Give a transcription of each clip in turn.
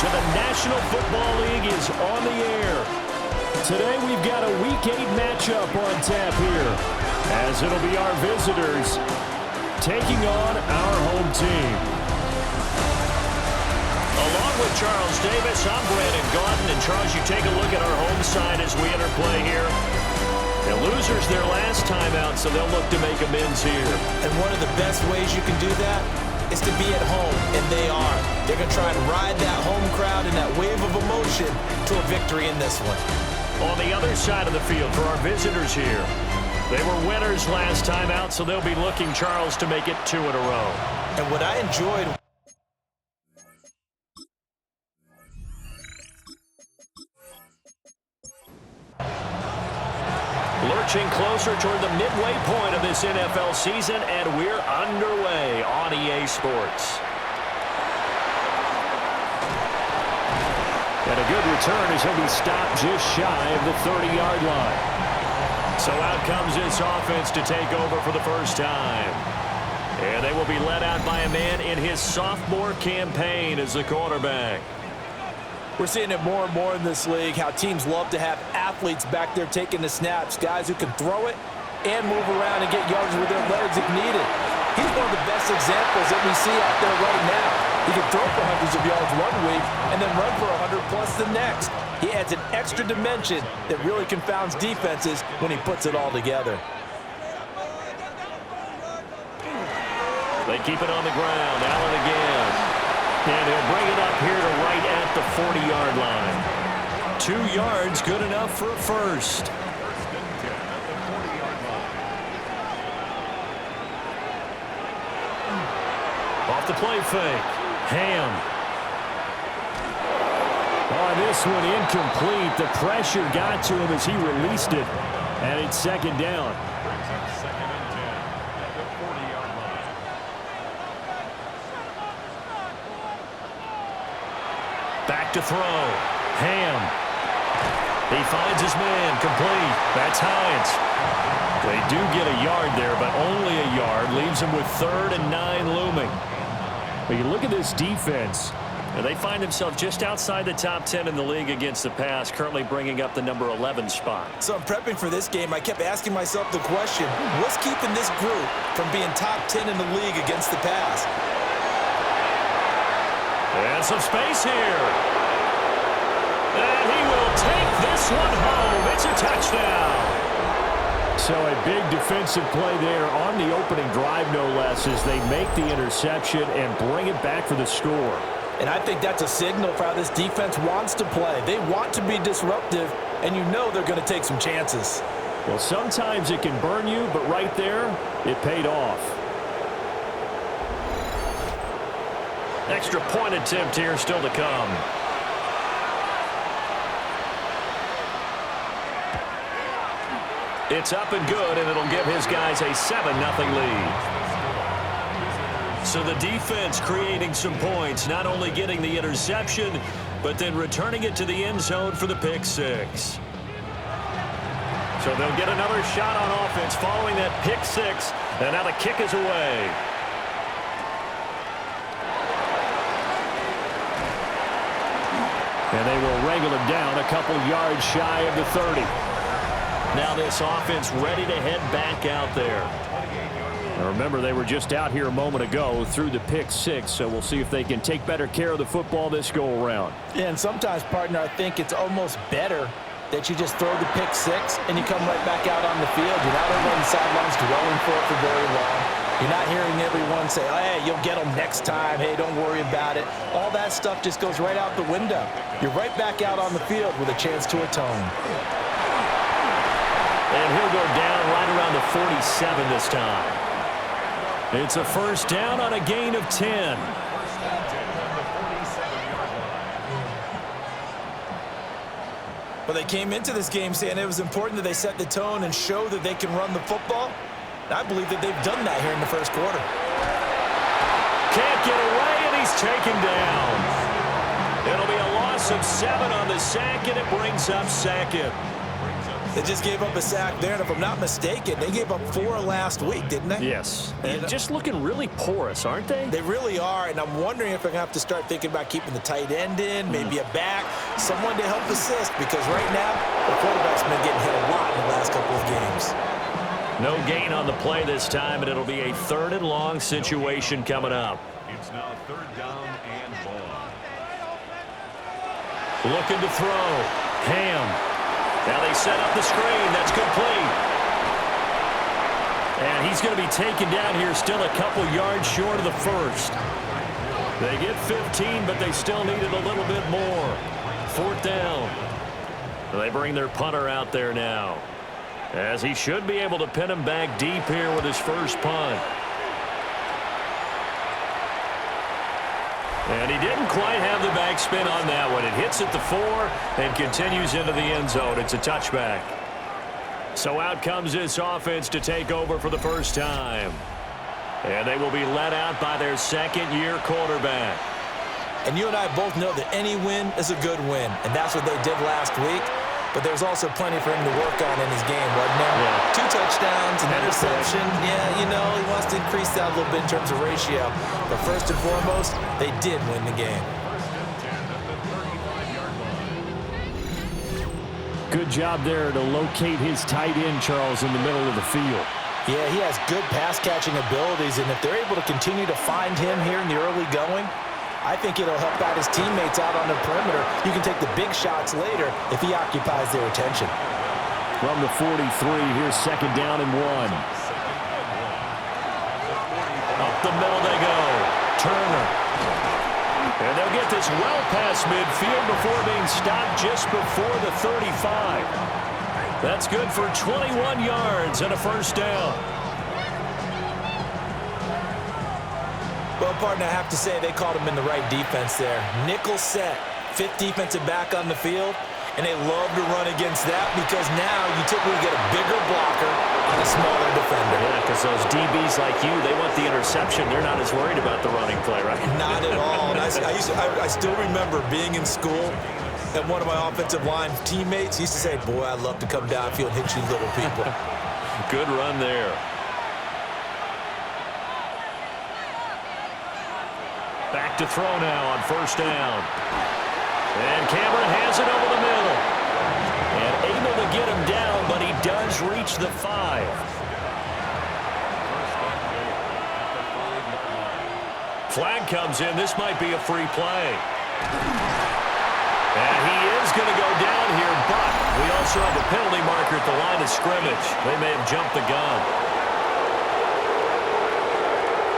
to the National Football League is on the air. Today we've got a Week 8 matchup on tap here, as it'll be our visitors taking on our home team. Along with Charles Davis, I'm Brandon Gaudin. And Charles, you take a look at our home side as we enter play here. The losers their last time out, so they'll look to make amends here. And one of the best ways you can do that is to be at home, and they are. They're going to try and ride that home crowd and that wave of emotion to a victory in this one. On the other side of the field for our visitors here, they were winners last time out, so they'll be looking, Charles, to make it 2 in a row. And what I enjoyed... Lurching closer toward the midway point of this NFL season, and we're underway on EA Sports. And a good return as he'll be stopped just shy of the 30-yard line. So out comes this offense to take over for the first time. And they will be led out by a man in his sophomore campaign as the quarterback. We're seeing it more and more in this league, how teams love to have athletes back there taking the snaps, guys who can throw it and move around and get yards with their legs if needed. He's one of the best examples that we see out there right now. He can throw for hundreds of yards one week and then run for 100-plus the next. He adds an extra dimension that really confounds defenses when he puts it all together. They keep it on the ground. Allen again. And he'll bring it up here to right at the 40-yard line. 2 yards, good enough for a first. Off the play fake. Ham. Oh, this one incomplete. The pressure got to him as he released it. And it's second down. Back to throw. Ham. He finds his man. Complete. That's Hines. They do get a yard there, but only a yard. Leaves them with 3rd and 9 looming. But you look at this defense. And they find themselves just outside the top 10 in the league against the pass, currently bringing up the number 11 spot. So I'm prepping for this game. I kept asking myself the question, what's keeping this group from being top 10 in the league against the pass? And some space here. And he will take this one home. It's a touchdown. So a big defensive play there on the opening drive, no less, as they make the interception and bring it back for the score. And I think that's a signal for how this defense wants to play. They want to be disruptive, and you know they're going to take some chances. Well, sometimes it can burn you, but right there, it paid off. Extra point attempt here still to come. It's up and good, and it'll give his guys a 7-0 lead. So the defense creating some points, not only getting the interception, but then returning it to the end zone for the pick six. So they'll get another shot on offense following that pick six, and now the kick is away. And they will wrangle him down a couple yards shy of the 30. Now this offense ready to head back out there. Now remember, they were just out here a moment ago through the pick six, so we'll see if they can take better care of the football this go-around. Yeah, and sometimes, partner, I think it's almost better that you just throw the pick six and you come right back out on the field. You're not over on the sidelines dwelling for it for very long. You're not hearing everyone say, oh, hey, you'll get them next time. Hey, don't worry about it. All that stuff just goes right out the window. You're right back out on the field with a chance to atone. And he'll go down right around the 47 this time. It's a first down on a gain of 10. Well, they came into this game saying it was important that they set the tone and show that they can run the football. I believe that they've done that here in the first quarter. Can't get away, and he's taken down. It'll be a loss of 7 on the sack, and it brings up second. They just gave up a sack there, and if I'm not mistaken, they gave up 4 last week, didn't they? Yes, and just looking really porous, aren't they? They really are, and I'm wondering if I'm going to have to start thinking about keeping the tight end in, maybe a back, someone to help assist, because right now, the quarterback's been getting hit a lot in the last couple of games. No gain on the play this time, and it'll be a 3rd and long situation coming up. It's now 3rd down and ball. Looking to throw. Ham. Now they set up the screen. That's complete. And he's going to be taken down here, still a couple yards short of the first. They get 15, but they still needed a little bit more. 4th down. They bring their punter out there now, as he should be able to pin him back deep here with his first punt. And he didn't quite have the backspin on that one. It hits at the 4 and continues into the end zone. It's a touchback. So out comes this offense to take over for the first time. And they will be led out by their 2nd-year quarterback. And you and I both know that any win is a good win, and that's what they did last week. But there's also plenty for him to work on in his game, wasn't there? Yeah. 2 touchdowns, an interception. Yeah, you know, he wants to increase that a little bit in terms of ratio. But first and foremost, they did win the game. Good job there to locate his tight end, Charles, in the middle of the field. Yeah, he has good pass-catching abilities, and if they're able to continue to find him here in the early going, I think it'll help out his teammates out on the perimeter. You can take the big shots later if he occupies their attention. From the 43, here's 2nd down and 1. Up the middle they go. Turner. And they'll get this well past midfield before being stopped just before the 35. That's good for 21 yards and a first down. Well, partner, I have to say they called him in the right defense there. Nickel set, 5th defensive back on the field, and they love to run against that because now you typically get a bigger blocker on a smaller defender. Yeah, because those DBs like you, they want the interception. They're not as worried about the running play, right? Not at all. And I still remember being in school, and one of my offensive line teammates used to say, boy, I'd love to come downfield and hit you little people. Good run there. Back to throw now on 1st down. And Cameron has it over the middle. And able to get him down, but he does reach the 5. Flag comes in. This might be a free play. And he is going to go down here, but we also have a penalty marker at the line of scrimmage. They may have jumped the gun.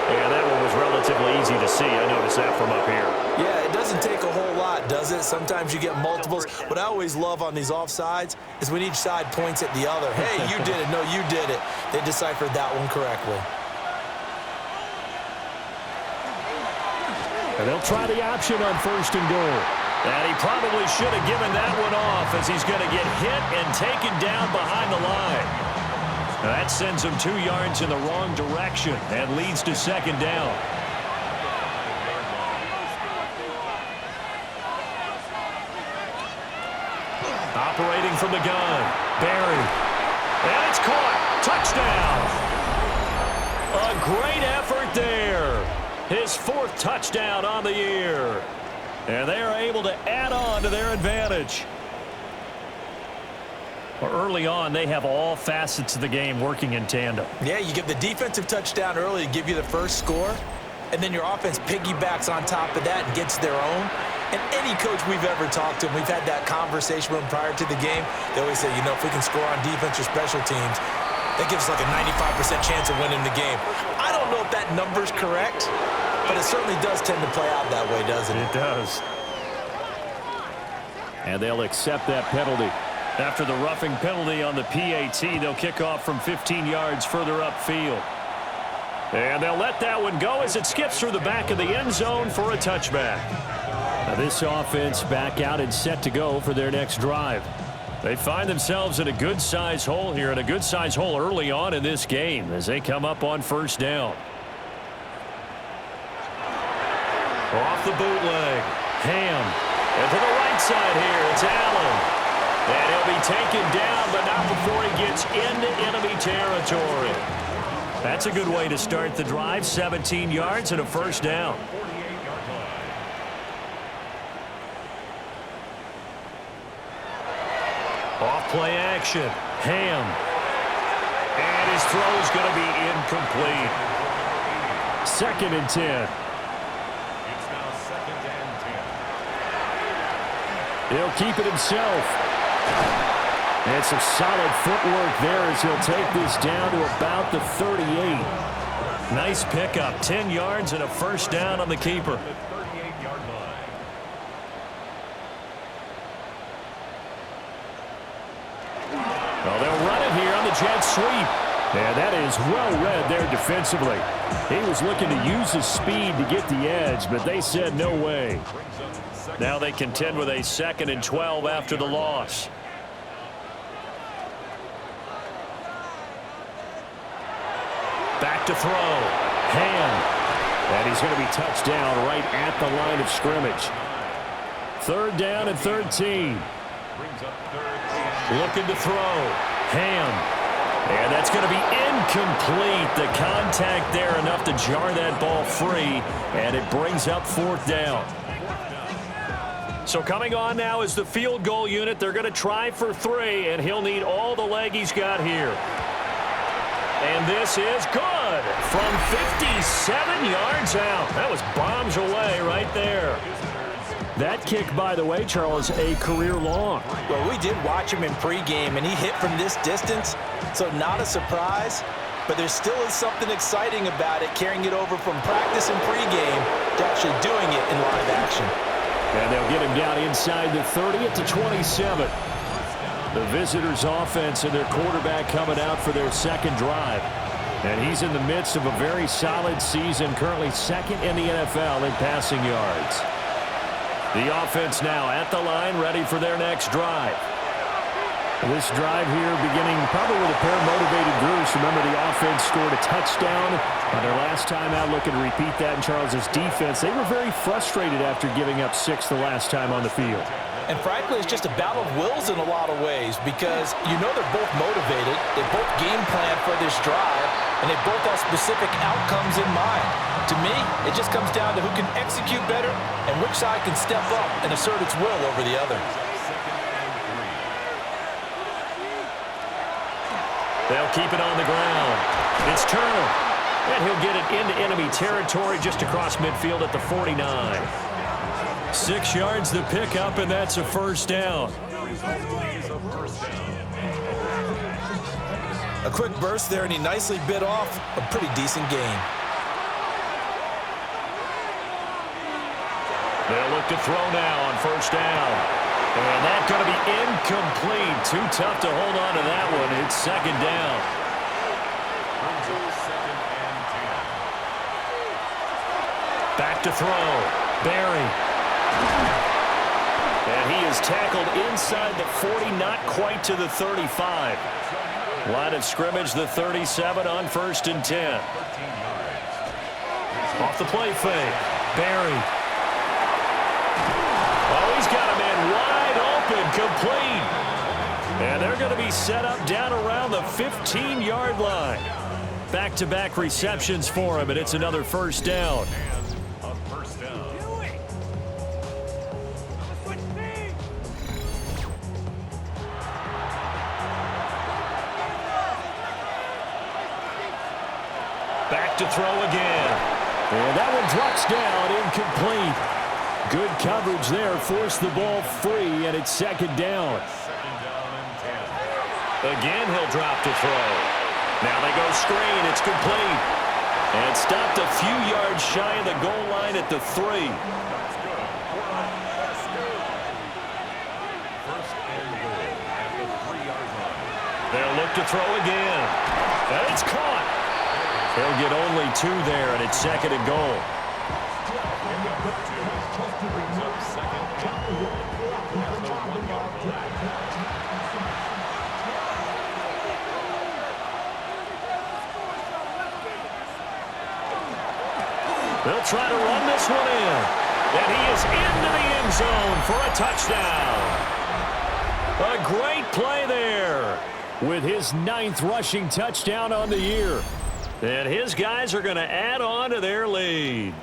Yeah, that one was relatively easy to see. I noticed that from up here. Yeah, it doesn't take a whole lot, does it? Sometimes you get multiples. What I always love on these offsides is when each side points at the other. Hey, you did it. No, you did it. They deciphered that one correctly. And they'll try the option on 1st and goal. And he probably should have given that one off as he's going to get hit and taken down behind the line. That sends him 2 yards in the wrong direction and leads to 2nd down. Operating from the gun, Barry. And it's caught. Touchdown. A great effort there. His 4th touchdown on the year. And they are able to add on to their advantage. Well, early on, they have all facets of the game working in tandem. Yeah, you get the defensive touchdown early to give you the first score, and then your offense piggybacks on top of that and gets their own. And any coach we've ever talked to, and we've had that conversation with them prior to the game, they always say, you know, if we can score on defense or special teams, that gives us like a 95% chance of winning the game. I don't know if that number's correct, but it certainly does tend to play out that way, doesn't it? It does. And they'll accept that penalty. After the roughing penalty on the PAT, they'll kick off from 15 yards further upfield. And they'll let that one go as it skips through the back of the end zone for a touchback. Now this offense back out and set to go for their next drive. They find themselves in a good-size hole here, and a good-size hole early on in this game as they come up on 1st down. Off the bootleg. Ham. And to the right side here, it's Allen. And he'll be taken down, but not before he gets into enemy territory. That's a good way to start the drive. 17 yards and a first down. Off play action. Ham. And his throw is going to be incomplete. 2nd and 10. It's now 2nd and 10. He'll keep it himself. And some solid footwork there as he'll take this down to about the 38. Nice pickup. 10 yards and a first down on the keeper. The 38-yard line. Well, they'll run it here on the jet sweep. And that is well read there defensively. He was looking to use his speed to get the edge, but they said no way. Now they contend with a 2nd and 12 after the loss. Back to throw. Ham. And he's going to be touched down right at the line of scrimmage. 3rd down and 13. Brings up 3rd and Looking to throw. Ham. And that's going to be incomplete. The contact there enough to jar that ball free. And it brings up 4th down. So coming on now is the field goal unit. They're going to try for 3, and he'll need all the leg he's got here. And this is good from 57 yards out. That was bombs away right there. That kick, by the way, Charles, a career long. Well, we did watch him in pregame, and he hit from this distance, so not a surprise. But there still is something exciting about it, carrying it over from practice and pregame to actually doing it in live action. And they'll get him down inside the 30 at the 27. The visitors' offense and their quarterback coming out for their 2nd drive. And he's in the midst of a very solid season, currently 2nd in the NFL in passing yards. The offense now at the line, ready for their next drive. This drive here beginning probably with a pair of motivated groups. Remember, the offense scored a touchdown on their last time out, looking to repeat that in Charles's defense. They were very frustrated after giving up 6 the last time on the field. And frankly, it's just a battle of wills in a lot of ways because you know they're both motivated, they both game plan for this drive, and they both have specific outcomes in mind. To me, it just comes down to who can execute better and which side can step up and assert its will over the other. They'll keep it on the ground. It's Turner. And he'll get it into enemy territory just across midfield at the 49. 6 yards the pickup, and that's a first down. A quick burst there, and he nicely bit off a pretty decent gain. They'll look to throw now on first down. And that's going to be incomplete. Too tough to hold on to that one. It's 2nd down. Back to throw. Barry. And he is tackled inside the 40, not quite to the 35. Line of scrimmage, the 37 on 1st and 10. Off the play fake. Barry. Oh, he's got a man wide open, complete. And they're going to be set up down around the 15-yard line. Back-to-back receptions for him, and it's another first down. Back to throw again. And that one drops down, incomplete. Good coverage there, forced the ball free, and it's 2nd down. Again, he'll drop to throw. Now they go screen, it's complete. And stopped a few yards shy of the goal line at the 3. They'll look to throw again. And it's caught. They'll get only 2 there, and it's 2nd and goal. They'll try to run this one in. And he is into the end zone for a touchdown. A great play there. With his 9th rushing touchdown on the year. And his guys are going to add on to their lead.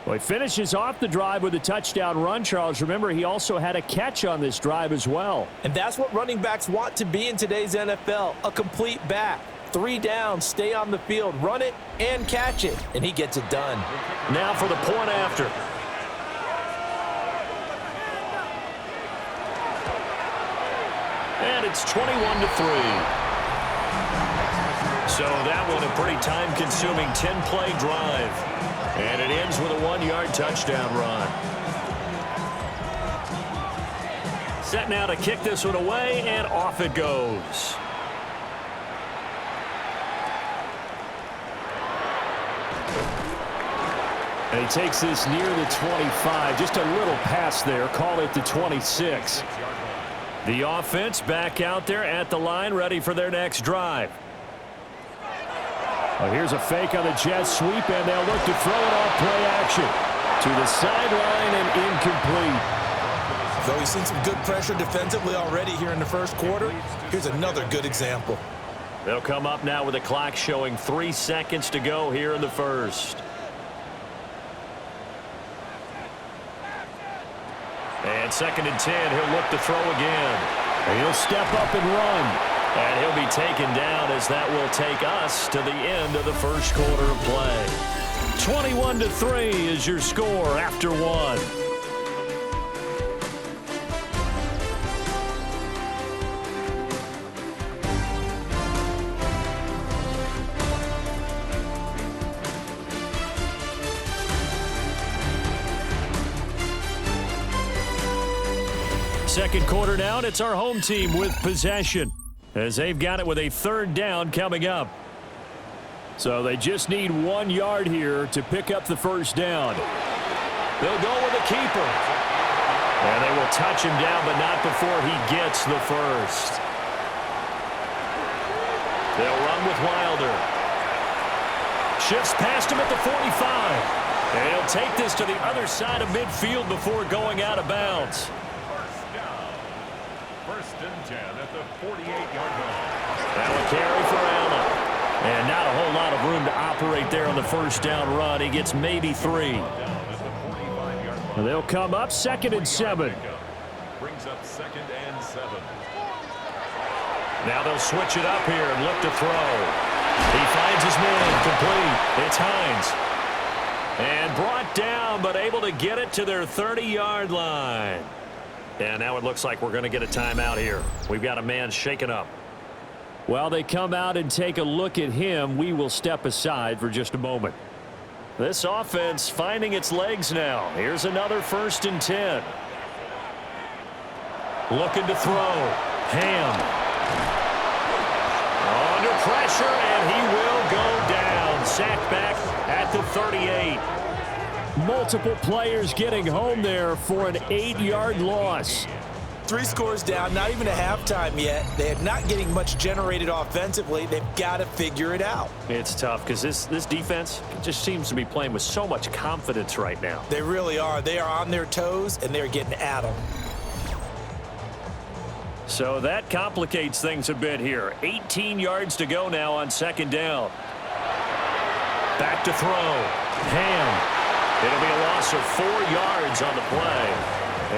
Well, he finishes off the drive with a touchdown run, Charles. Remember, he also had a catch on this drive as well. And that's what running backs want to be in today's NFL, a complete back. 3 downs, stay on the field, run it, and catch it. And he gets it done. Now for the point after. And it's 21-3. So that one a pretty time-consuming 10-play drive. And it ends with a 1-yard touchdown run. Set now to kick this one away, and off it goes. And he takes this near the 25. Just a little pass there. Call it the 26. The offense back out there at the line, ready for their next drive. Well, here's a fake on the jet sweep, and they'll look to throw it off play action. To the sideline and incomplete. Though he's seen some good pressure defensively already here in the first quarter, here's another good example. They'll come up now with the clock showing 3 seconds to go here in the first. And 2nd and 10, he'll look to throw again. And he'll step up and run. And he'll be taken down as that will take us to the end of the first quarter of play. 21-3 is your score after 1. Second quarter now, and it's our home team with possession, as they've got it with a 3rd down coming up. So they just need 1 yard here to pick up the first down. They'll go with the keeper. And they will touch him down, but not before he gets the first. They'll run with Wilder. Shifts past him at the 45. And he'll take this to the other side of midfield before going out of bounds. First and 10 at the 48-yard line. Now a carry for Allen. And not a whole lot of room to operate there on the first down run. He gets maybe 3. And they'll come up 2nd and 7. Brings up 2nd and 7. Now they'll switch it up here and look to throw. He finds his man complete. It's Hines. And brought down, but able to get it to their 30-yard line. And now it looks like we're going to get a timeout here. We've got a man shaken up. While they come out and take a look at him, we will step aside for just a moment. This offense finding its legs now. Here's another 1st and 10. Looking to throw. Ham. Under pressure, and he will go down. Sacked back at the 38. Multiple players getting home there for an 8-yard loss. 3 scores down, not even a halftime yet. They are not getting much generated offensively. They've got to figure it out. It's tough because this defense just seems to be playing with so much confidence right now. They really are. They are on their toes, and they're getting at them. So that complicates things a bit here. 18 yards to go now on 2nd down. Back to throw. Ham. It'll be a loss of 4 yards on the play.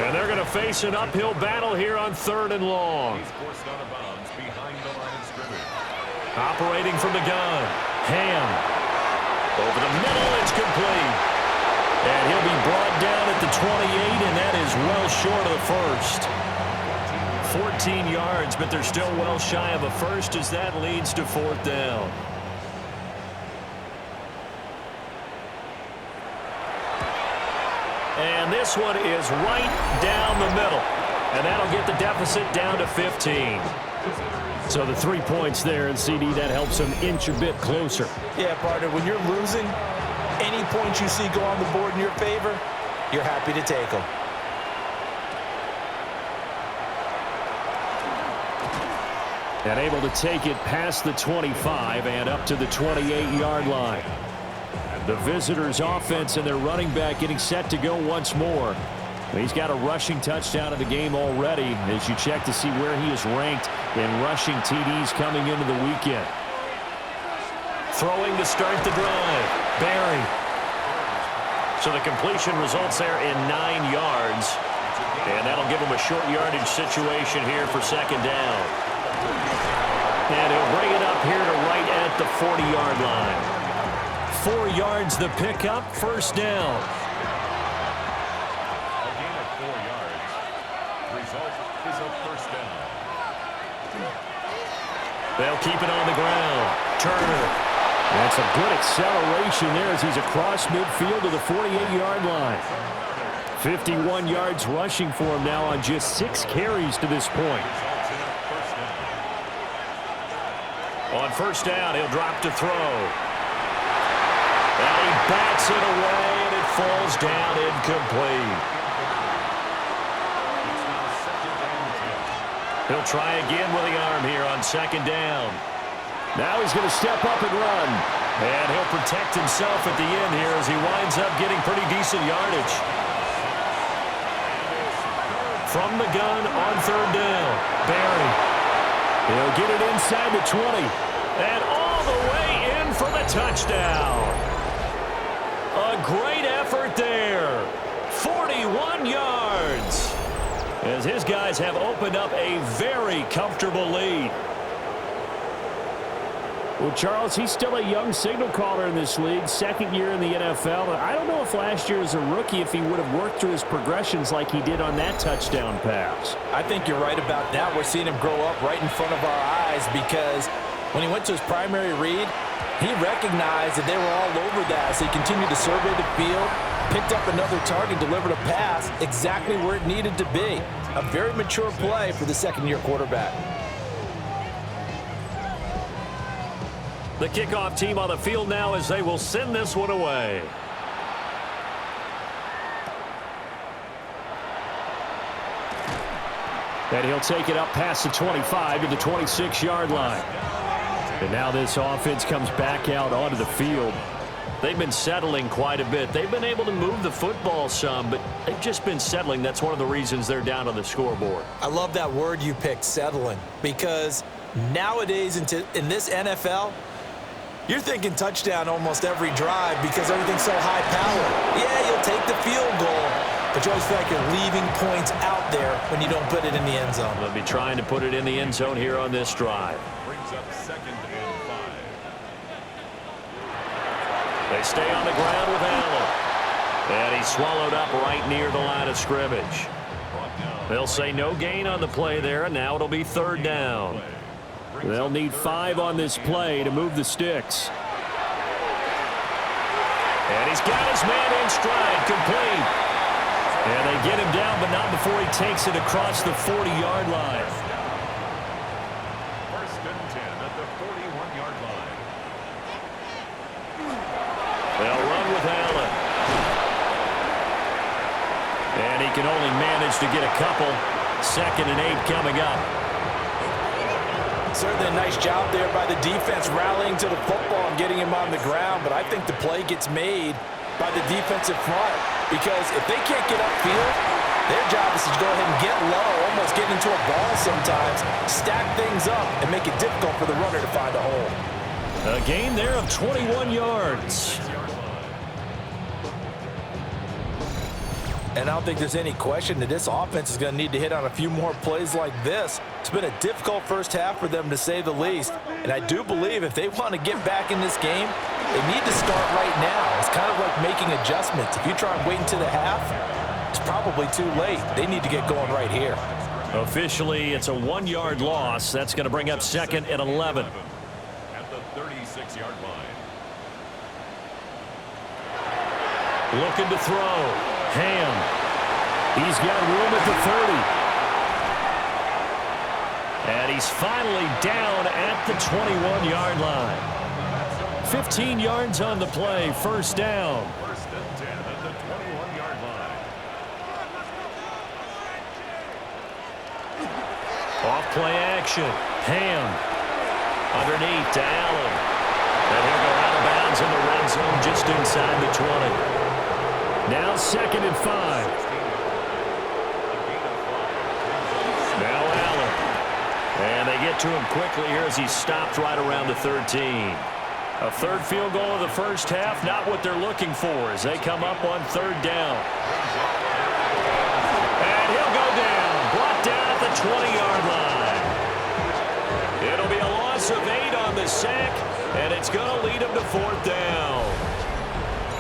And they're going to face an uphill battle here on 3rd and long. He's forced out of bounds behind the line of scrimmage. Operating from the gun. Ham. Over the middle, it's complete. And he'll be brought down at the 28, and that is well short of the first. 14 yards, but they're still well shy of a first as that leads to 4th down. And this one is right down the middle. And that'll get the deficit down to 15. So the 3 points there, and CD, that helps them inch a bit closer. Yeah, partner, when you're losing, any points you see go on the board in your favor, you're happy to take them. And able to take it past the 25 and up to the 28-yard line. The visitors' offense and their running back getting set to go once more. He's got a rushing touchdown of the game already as you check to see where he is ranked in rushing TDs coming into the weekend. Throwing to start the drive. Barry. So the completion results there in 9 yards. And that'll give him a short yardage situation here for second down. And he'll bring it up here to right at the 40-yard line. 4 yards the pickup, first down. They'll keep it on the ground. Turner. That's a good acceleration there as he's across midfield to the 48-yard line. 51 yards rushing for him now on just 6 carries to this point. On first down, he'll drop to throw. And he bats it away, and it falls down incomplete. He'll try again with the arm here on second down. Now he's going to step up and run. And he'll protect himself at the end here as he winds up getting pretty decent yardage. From the gun on third down, Barry. He'll get it inside the 20. And all the way in for the touchdown. A great effort there. 41 yards. As his guys have opened up a very comfortable lead. Well, Charles, he's still a young signal caller in this league, second year in the NFL. I don't know if last year as a rookie if he would have worked through his progressions like he did on that touchdown pass. I think you're right about that. We're seeing him grow up right in front of our eyes because when he went to his primary read, he recognized that they were all over that. So he continued to survey the field, picked up another target, delivered a pass exactly where it needed to be. A very mature play for the second-year quarterback. The kickoff team on the field now as they will send this one away. And he'll take it up past the 25 to the 26-yard line. And now this offense comes back out onto the field. They've been settling quite a bit. They've been able to move the football some, but they've just been settling. That's one of the reasons they're down on the scoreboard. I love that word you picked, settling, because nowadays in this NFL, you're thinking touchdown almost every drive because everything's so high power. Yeah, you'll take the field goal, but you always feel like you're leaving points out there when you don't put it in the end zone. They'll be trying to put it in the end zone here on this drive. Brings up second and 5. They stay on the ground with Allen. And he's swallowed up right near the line of scrimmage. They'll say no gain on the play there, and now it'll be third down. They'll need 5 on this play to move the sticks. And he's got his man in stride, complete. And they get him down, but not before he takes it across the 40-yard line. First and 10 at the 41-yard line. They'll run with Allen. And he can only manage to get a couple. Second and 8 coming up. Certainly a nice job there by the defense rallying to the football and getting him on the ground, but I think the play gets made by the defensive front because if they can't get upfield, their job is to go ahead and get low, almost get into a ball sometimes, stack things up, and make it difficult for the runner to find a hole. A gain there of 21 yards. And I don't think there's any question that this offense is going to need to hit on a few more plays like this. It's been a difficult first half for them, to say the least. And I do believe if they want to get back in this game, they need to start right now. It's kind of like making adjustments. If you try and wait until the half, it's probably too late. They need to get going right here. Officially, it's a 1-yard loss. That's going to bring up second and 11. At the 36-yard line. Looking to throw. Ham. He's got room at the 30. And he's finally down at the 21-yard line. 15 yards on the play, first down. First and 10 at the 21-yard line. Off play action. Ham. Underneath to Allen. And he'll go out of bounds in the red zone just inside the 20. Now second and 5. get to him quickly here as he stopped right around the 13. A third field goal of the first half, not what they're looking for as they come up on third down. And he'll go down, brought down at the 20-yard line. It'll be a loss of 8 on the sack, and it's going to lead him to fourth down.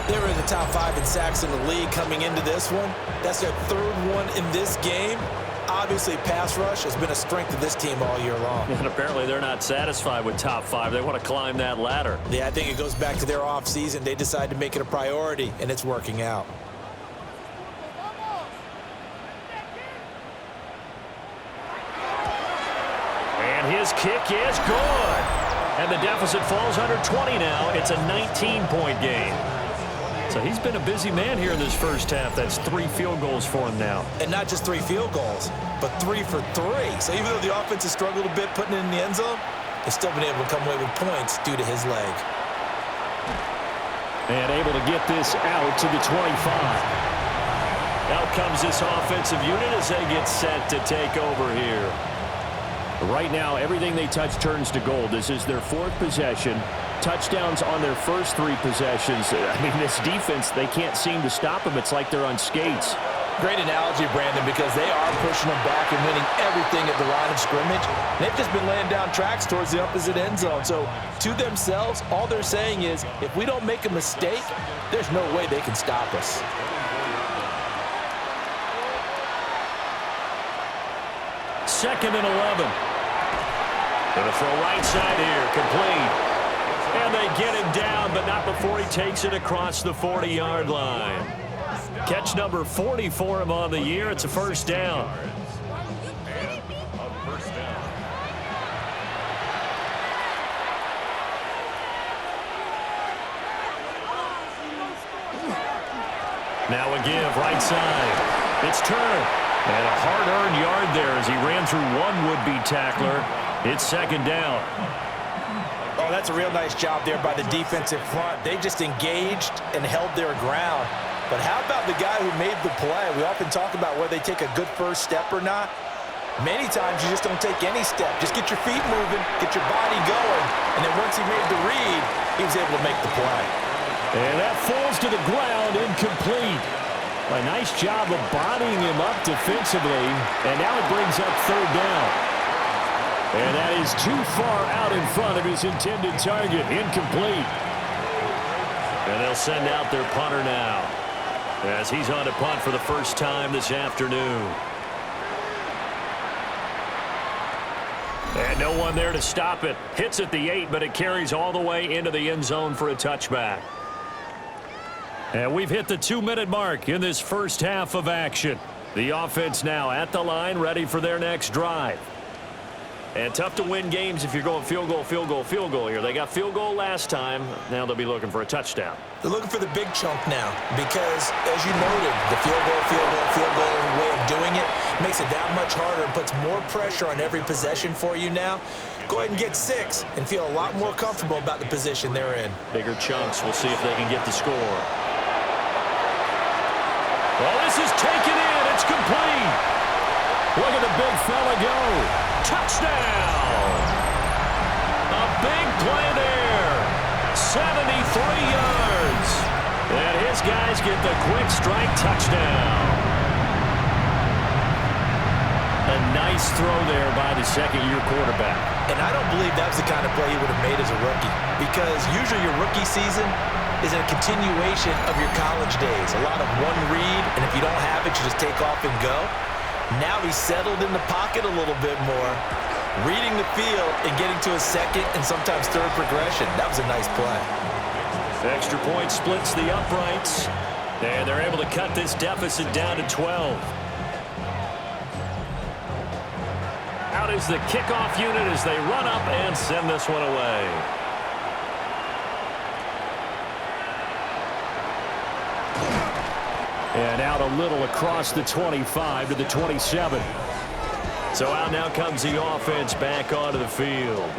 They were in the top 5 in sacks in the league coming into this one. That's their third one in this game. Obviously, pass rush has been a strength of this team all year long. And apparently they're not satisfied with top 5. They want to climb that ladder. Yeah, I think it goes back to their offseason. They decided to make it a priority, and it's working out. And his kick is good. And the deficit falls under 20 now. It's a 19-point game. So he's been a busy man here in this first half. That's 3 field goals for him now. And not just 3 field goals, but 3 for 3. So even though the offense has struggled a bit putting it in the end zone, they've still been able to come away with points due to his leg. And able to get this out to the 25. Out comes this offensive unit as they get set to take over here. Right now, everything they touch turns to gold. This is their 4th possession. Touchdowns on their first 3 possessions. I mean, this defense, they can't seem to stop them. It's like they're on skates. Great analogy, Brandon, because they are pushing them back and winning everything at the line of scrimmage. They've just been laying down tracks towards the opposite end zone. So to themselves, all they're saying is, if we don't make a mistake, there's no way they can stop us. Second and 11. Gonna throw right side here, complete. And they get him down, but not before he takes it across the 40-yard line. Catch number 40 for him on the year. It's a first down. Now a give, right side. It's turned. And a hard-earned yard there as he ran through one would-be tackler. It's second down. Oh, that's a real nice job there by the defensive front. They just engaged and held their ground. But how about the guy who made the play? We often talk about whether they take a good first step or not. Many times you just don't take any step. Just get your feet moving, get your body going, and then once he made the read, he was able to make the play. And that falls to the ground, incomplete. A nice job of bodying him up defensively, and now it brings up third down. And that is too far out in front of his intended target. Incomplete. And they'll send out their punter now as he's on to punt for the first time this afternoon. And no one there to stop it. Hits at the 8, but it carries all the way into the end zone for a touchback. And we've hit the 2-minute mark in this first half of action. The offense now at the line, ready for their next drive. And tough to win games if you're going field goal, field goal, field goal here. They got field goal last time. Now they'll be looking for a touchdown. They're looking for the big chunk now because, as you noted, the field goal way of doing it makes it that much harder and puts more pressure on every possession for you now. Go ahead and get 6 and feel a lot more comfortable about the position they're in. Bigger chunks. We'll see if they can get the score. Well, this is taken in. It's complete. Look at the big fella go. Touchdown! A big play there. 73 yards. And his guys get the quick strike touchdown. A nice throw there by the second-year quarterback. And I don't believe that's the kind of play he would have made as a rookie because usually your rookie season is a continuation of your college days. A lot of one read, and if you don't have it, you just take off and go. Now he's settled in the pocket a little bit more, reading the field and getting to a second and sometimes third progression. That was a nice play. Extra point splits the uprights, and they're able to cut this deficit down to 12. Out is the kickoff unit as they run up and send this one away. And out a little across the 25 to the 27. So out now comes the offense back onto the field.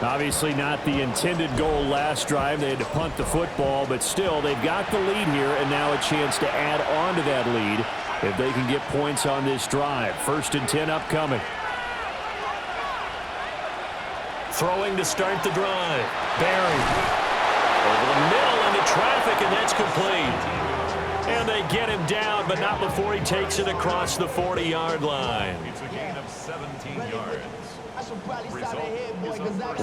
Obviously not the intended goal last drive. They had to punt the football, but still they've got the lead here and now a chance to add on to that lead if they can get points on this drive. 1st and 10 upcoming. Throwing to start the drive. Barry. Over the middle into traffic, and that's complete. And they get him down, but not before he takes it across the 40-yard line. It's a gain of 17 yards.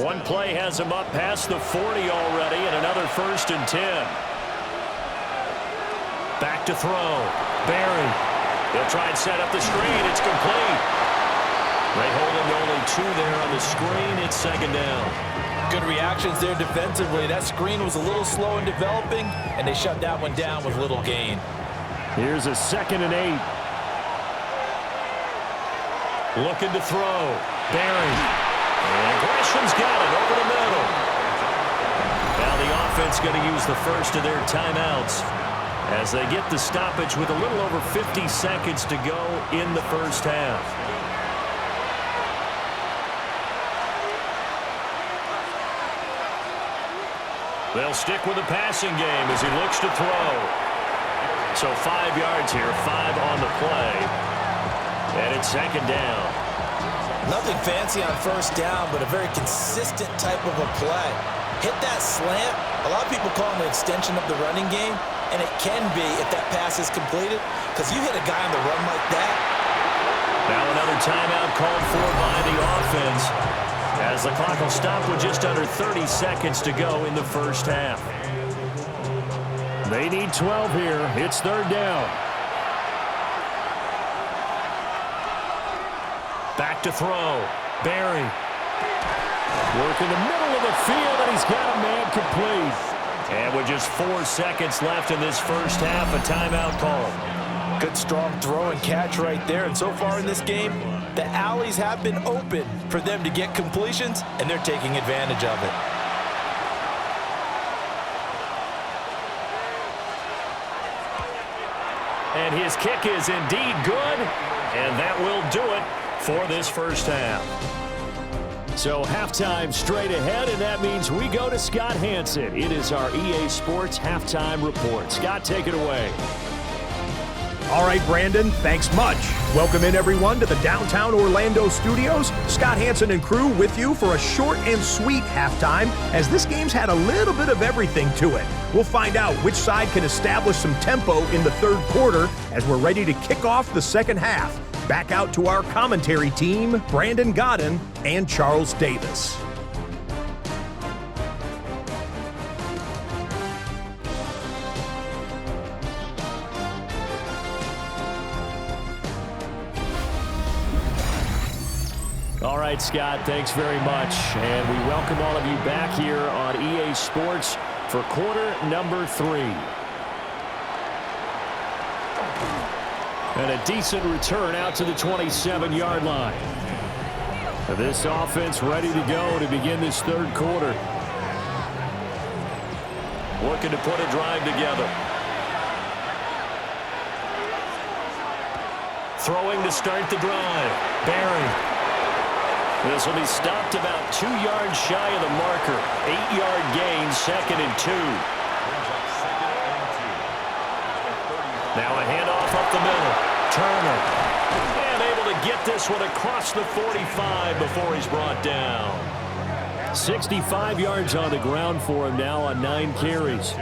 One play has him up past the 40 already, and another 1st and 10. Back to throw. Barry. He'll try and set up the screen. It's complete. They hold him to only 2 there on the screen. It's 2nd down. Good reactions there defensively. That screen was a little slow in developing, and they shut that one down with little gain. Here's a 2nd and 8. Looking to throw. Barry. And Gresham's got it over the middle. Now the offense going to use the first of their timeouts as they get the stoppage with a little over 50 seconds to go in the first half. They'll stick with the passing game as he looks to throw. So 5 yards here, 5 on the play. And it's 2nd down. Nothing fancy on 1st down, but a very consistent type of a play. Hit that slant. A lot of people call it an extension of the running game, and it can be if that pass is completed, because you hit a guy on the run like that. Now another timeout called for by the offense, as the clock will stop with just under 30 seconds to go in the first half. They need 12 here. It's 3rd down. Back to throw. Barry. Work in the middle of the field, and he's got a man complete. And with just 4 seconds left in this first half, a timeout call. Good strong throw and catch right there. And so far in this game, the alleys have been open for them to get completions, and they're taking advantage of it. And his kick is indeed good, and that will do it for this first half. So halftime straight ahead, and that means we go to Scott Hansen. It is our EA Sports halftime report. Scott, take it away. All right, Brandon, thanks much. Welcome in, everyone, to the downtown Orlando studios. Scott Hansen and crew with you for a short and sweet halftime, as this game's had a little bit of everything to it. We'll find out which side can establish some tempo in the 3rd quarter as we're ready to kick off the 2nd half. Back out to our commentary team, Brandon Godden and Charles Davis. All right, Scott, thanks very much. And we welcome all of you back here on EA Sports for quarter number 3. And a decent return out to the 27-yard line. This offense ready to go to begin this 3rd quarter. Looking to put a drive together. Throwing to start the drive. Barry. This will be stopped about 2 yards shy of the marker. 8-yard gain, 2nd and 2. Now a handoff up the middle. Turner. And able to get this one across the 45 before he's brought down. 65 yards on the ground for him now on 9 carries.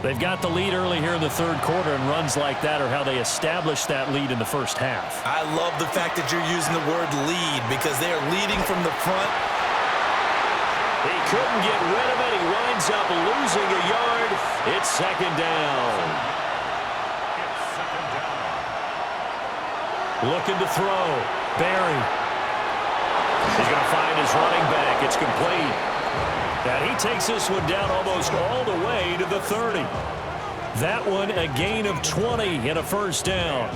They've got the lead early here in the 3rd quarter, and runs like that are how they establish that lead in the first half. I love the fact that you're using the word lead, because they are leading from the front. He couldn't get rid of it. He winds up losing a yard. It's 2nd down. Looking to throw. Barry. He's going to find his running back. It's complete. And he takes this one down almost all the way to the 30. That one a gain of 20 and a 1st down.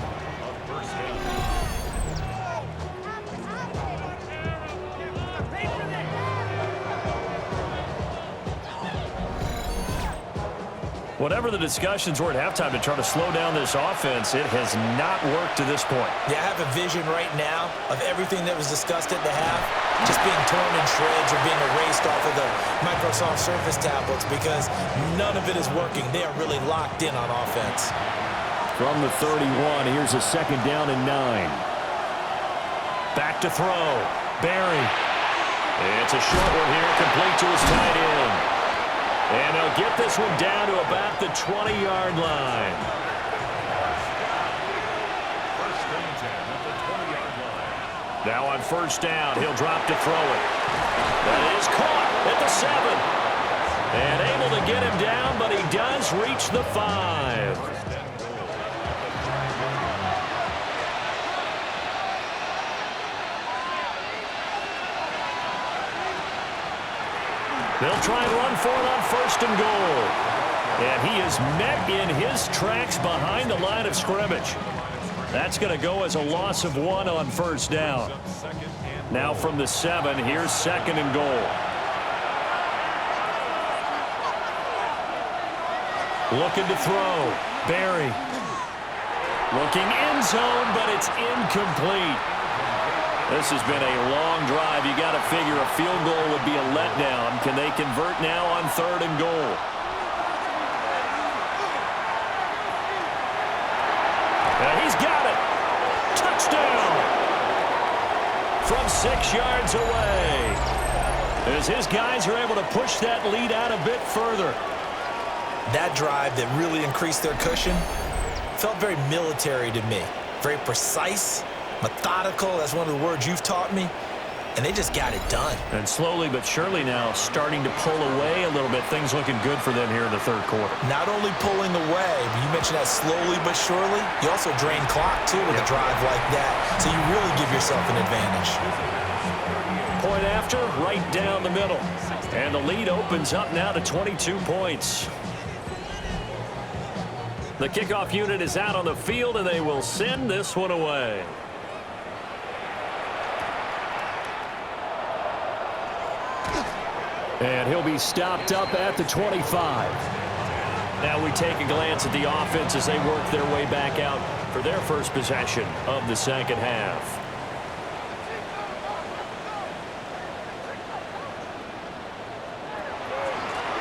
Whatever the discussions were at halftime to try to slow down this offense, it has not worked to this point. Yeah, I have a vision right now of everything that was discussed at the half just being torn in shreds or being erased off of the Microsoft Surface tablets, because none of it is working. They are really locked in on offense. From the 31, here's a 2nd down and 9. Back to throw. Barry. It's a short one here, complete to his tight end. And he'll get this one down to about the 20-yard line. First and 10 at the 20-yard line. Now on first down, he'll drop to throw it. That is caught at the 7. And able to get him down, but he does reach the 5. They'll try and run for it on first and goal. And he is met in his tracks behind the line of scrimmage. That's going to go as a loss of 1 on first down. Now from the 7, here's second and goal. Looking to throw. Barry. Looking end zone, but it's incomplete. This has been a long drive. You got to figure a field goal would be a letdown. Can they convert now on third and goal? And he's got it. Touchdown. From 6 yards away. As his guys are able to push that lead out a bit further. That drive that really increased their cushion felt very military to me. Very precise. Methodical, that's one of the words you've taught me, and they just got it done. And slowly but surely now starting to pull away a little bit. Things looking good for them here in the third quarter. Not only pulling away, but you mentioned that slowly but surely, you also drain clock too with a drive like that, so you really give yourself an advantage. Point after, right down the middle. And the lead opens up now to 22 points. The kickoff unit is out on the field, and they will send this one away. And he'll be stopped up at the 25. Now we take a glance at the offense as they work their way back out for their first possession of the second half.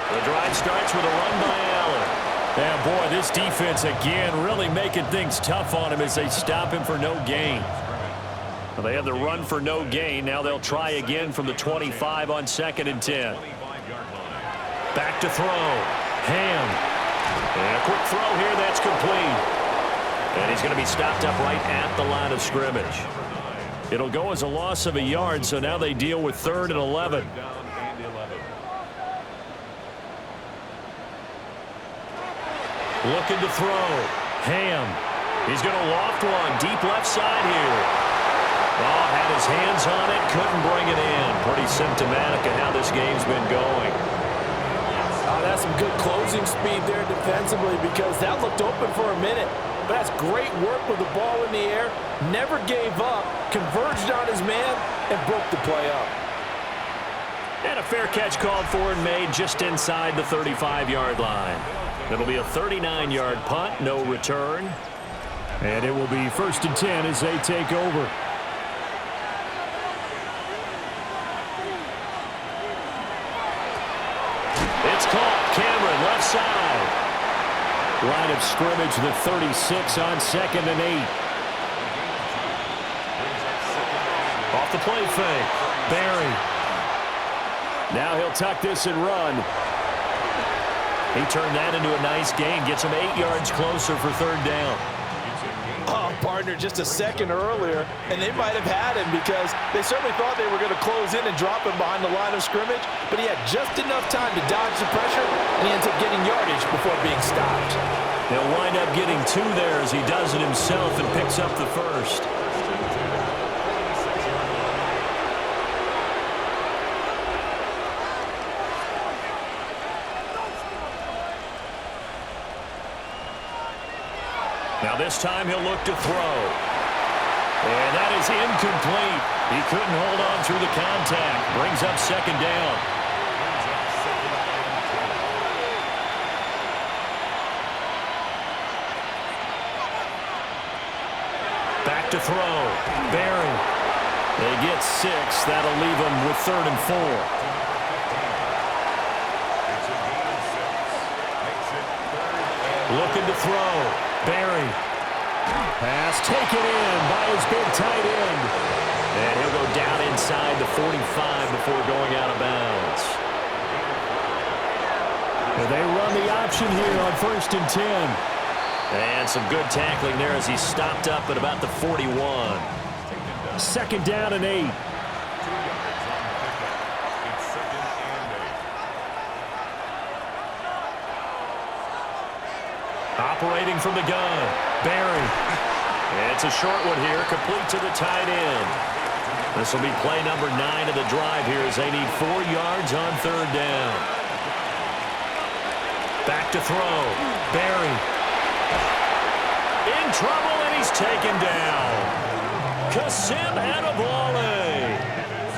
The drive starts with a run by Allen. And boy, this defense again really making things tough on him as they stop him for no gain. Well, they have the run for no gain. Now they'll try again from the 25 on second and 10. Back to throw. Ham. And a quick throw here. That's complete. And he's going to be stopped up right at the line of scrimmage. It'll go as a loss of a yard, so now they deal with third and 11. Looking to throw. Ham. He's going to loft one. Deep left side here. Oh, had his hands on it, couldn't bring it in. Pretty symptomatic of how this game's been going. Oh, that's some good closing speed there defensively because that looked open for a minute. But that's great work with the ball in the air. Never gave up, converged on his man, and broke the play up. And a fair catch called for and made just inside the 35-yard line. It'll be a 39-yard punt, no return. And it will be first and 10 as they take over. It's caught. Cameron, left side. Line of scrimmage, the 36 on second and 8. Off the play fake. Barry. Now he'll tuck this and run. He turned that into a nice gain. Gets him 8 yards closer for third down. Oh, partner, just a second earlier, and they might have had him because they certainly thought they were going to close in and drop him behind the line of scrimmage, but he had just enough time to dodge the pressure, and he ends up getting yardage before being stopped. He'll wind up getting 2 there as he does it himself and picks up the first. Now this time he'll look to throw. And that is incomplete. He couldn't hold on through the contact. Brings up second down. Back to throw. Barry. They get 6. That'll leave them with third and 4. Looking to throw. Barry. Pass taken in by his big tight end. inside the 45 before going out of bounds. And they run the option here on 1st and 10. And some good tackling there as he stopped up at about the 41. 2nd down and 8. Operating from the gun, Barry. It's a short one here, complete to the tight end. This will be play number 9 of the drive here as they need 4 yards on 3rd down. Back to throw, Barry. In trouble, and he's taken down. Kasim Adebawale.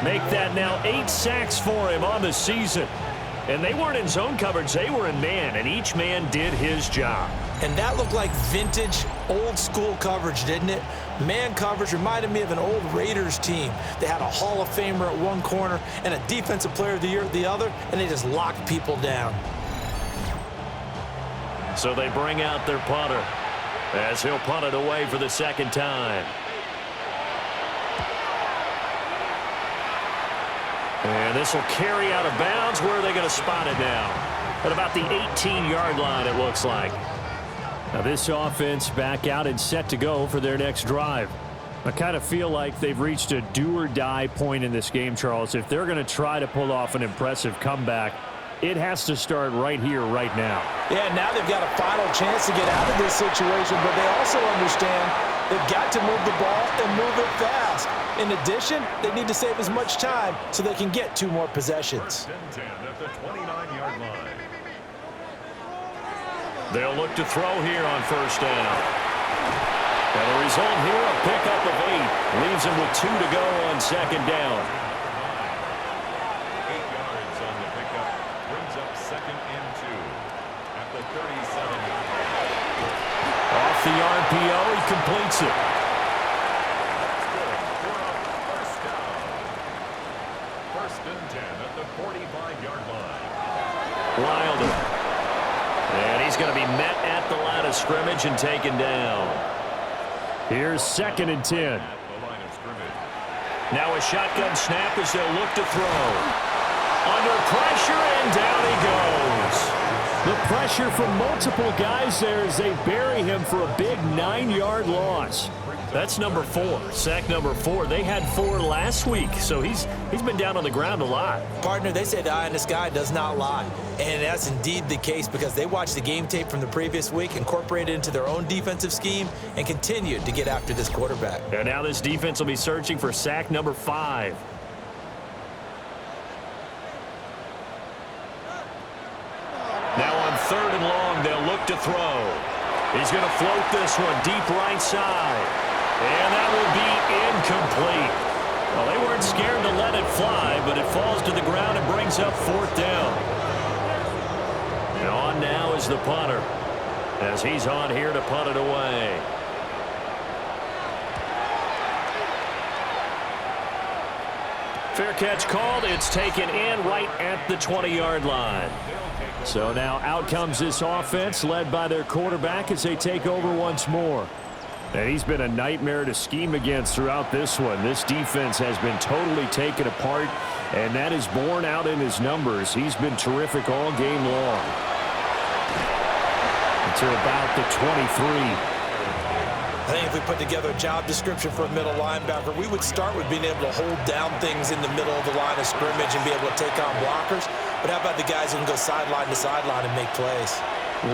Make that now 8 sacks for him on the season. And they weren't in zone coverage, they were in man, and each man did his job. And that looked like vintage, old-school coverage, didn't it? Man coverage reminded me of an old Raiders team. They had a Hall of Famer at one corner and a Defensive Player of the Year at the other, and they just locked people down. So they bring out their punter as he'll punt it away for the 2nd time. And this will carry out of bounds. Where are they going to spot it now? At about the 18-yard line, it looks like. Now this offense back out and set to go for their next drive. I kind of feel like they've reached a do-or-die point in this game, Charles. If they're going to try to pull off an impressive comeback, it has to start right here, right now. Yeah, now they've got a final chance to get out of this situation, but they also understand they've got to move the ball and move it fast. In addition, they need to save as much time so they can get 2 more possessions. 10 at the 29-yard line. They'll look to throw here on 1st down. And the result here, a pickup of 8. Leaves him with 2 to go on 2nd down. 8 yards on the pickup. Brings up 2nd and 2 at the 37-yard line. Off the RPO, he completes it. First down. 1st and 10 at the 45-yard line. Wilder. And he's going to be met at the line of scrimmage and taken down. Here's 2nd and 10. At the line of scrimmage. Now a shotgun snap as they'll look to throw. Under pressure, and down he goes. The pressure from multiple guys there as they bury him for a big 9-yard loss. That's number 4, sack number 4. They had 4 last week, so he's been down on the ground a lot. Partner, they say the eye in the sky does not lie. And that's indeed the case because they watched the game tape from the previous week, incorporated it into their own defensive scheme, and continued to get after this quarterback. And now this defense will be searching for sack number 5. Now on 3rd and long, they'll look to throw. He's going to float this one deep right side. And that will be incomplete. Well, they weren't scared to let it fly, but it falls to the ground and brings up 4th down. And on now is the punter, as he's on here to punt it away. Fair catch called. It's taken in right at the 20-yard line. So now out comes this offense led by their quarterback as they take over once more. And he's been a nightmare to scheme against throughout this one. This defense has been totally taken apart, and that is borne out in his numbers. He's been terrific all game long. Until about the 23. I think if we put together a job description for a middle linebacker, we would start with being able to hold down things in the middle of the line of scrimmage and be able to take on blockers. But how about the guys who can go sideline to sideline and make plays?